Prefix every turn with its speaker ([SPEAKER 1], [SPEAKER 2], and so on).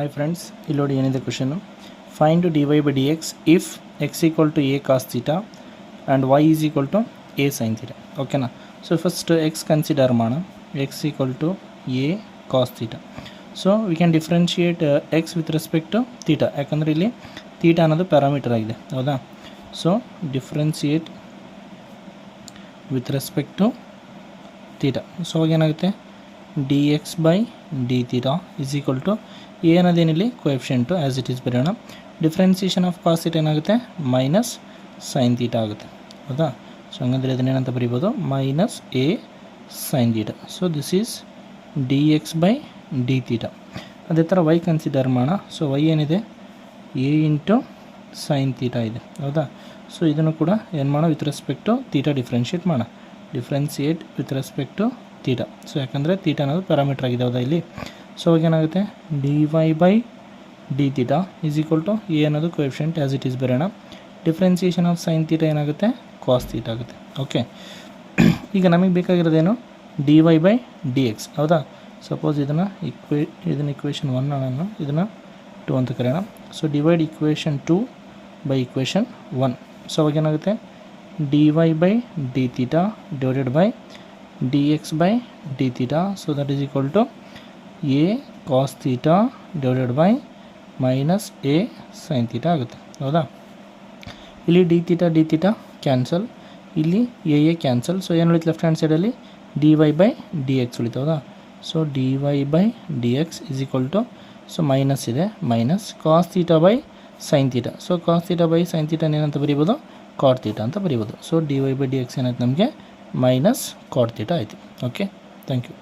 [SPEAKER 1] Hi friends, ಇಲ್ಲಿ ನೋಡಿ ಏನಿದೆ question. Find dy by dx if x equal to a cos theta and y is equal to a sin theta. ಓಕೆನಾ? So first x consider ಮಾಡೋಣ. x equal to a cos theta. So we can differentiate x with respect to theta, ಯಾಕಂದರೆ ಇಲ್ಲಿ theta ಅನ್ನೋದು parameter ಆಗಿದೆ, ಹೌದಾ? So differentiate with respect to theta. So ಅವಾಗ ಏನಾಗುತ್ತೆ, d x by d theta is equal to a ಅನ್ನೋದೇನಿಲ್ಲಿ coefficient as it is ಬರೆಯೋಣ. Differentiation of cos theta ಏನಾಗುತ್ತೆ, ಮೈನಸ್ ಸೈನ್ ಥೀಟಾ ಆಗುತ್ತೆ, ಹೌದಾ? ಸೊ ಹಂಗಂದರೆ ಅದನ್ನೇನಂತ ಬರೀಬೋದು, minus a sine theta. So this is d x by d theta. ಅದೇ ಥರ ವೈ ಕನ್ಸಿಡರ್ ಮಾಡೋಣ. ಸೊ ವೈ ಏನಿದೆ, ಎ ಇಂಟು ಸೈನ್ ಥೀಟಾ ಇದೆ, ಹೌದಾ? ಸೊ ಇದನ್ನು ಕೂಡ ಏನು ಮಾಡೋಣ, with respect to theta differentiate ಮಾಡೋಣ. Differentiate with respect to theta. So ಯಾಕಂದರೆ ಥೀಟಾ ಅನ್ನೋದು ಪ್ಯಾರಾಮೀಟರ್ ಆಗಿದೆ, ಹೌದಾ ಇಲ್ಲಿ? ಸೊ ಅವಾಗ ಏನಾಗುತ್ತೆ, d y by d theta is equal to a ಅನ್ನೋದು ಕೋಎಫಿಷಿಯೆಂಟ್ ಆ್ಯಸ್ ಇಟ್ ಈಸ್ ಬರೋಣ. ಡಿಫ್ರೆನ್ಸಿಯೇಷನ್ ಆಫ್ ಸೈನ್ ಥೀಟಾ ಏನಾಗುತ್ತೆ, ಕಾಸ್ ಥೀಟಾ ಆಗುತ್ತೆ. ಓಕೆ, ಈಗ ನಮಗೆ ಬೇಕಾಗಿರೋದೇನು, d y by d x, ಹೌದಾ? ಸಪೋಸ್ ಇದನ್ನು ಇಕ್ವೇಷನ್ 1 ನಾನು ಇದನ್ನು 2 ಅಂತ ಕರೆಯೋಣ. So divide equation 2 by equation 1. So ಅವಾಗ ಏನಾಗುತ್ತೆ, d y by d theta divided by d x by d theta. So that is equal to a cos theta divided by minus a sine theta ಆಗುತ್ತೆ, ಹೌದಾ? ಇಲ್ಲಿ d theta cancel, ಇಲ್ಲಿ a cancel. So ಏನು ಉಳಿತು left hand ಸೈಡಲ್ಲಿ, d y by d x ಉಳಿತು, ಹೌದಾ? So d y by d x is equal to, so minus ಇದೆ, minus cos theta by sine theta. So cos theta by sine theta ಏನಂತ ಬರೀಬೋದು, cot theta ಅಂತ ಬರೀಬೋದು. So d y by d x ಏನಾಯ್ತು ನಮಗೆ, minus cot theta ಆಯಿತು. Okay, thank you.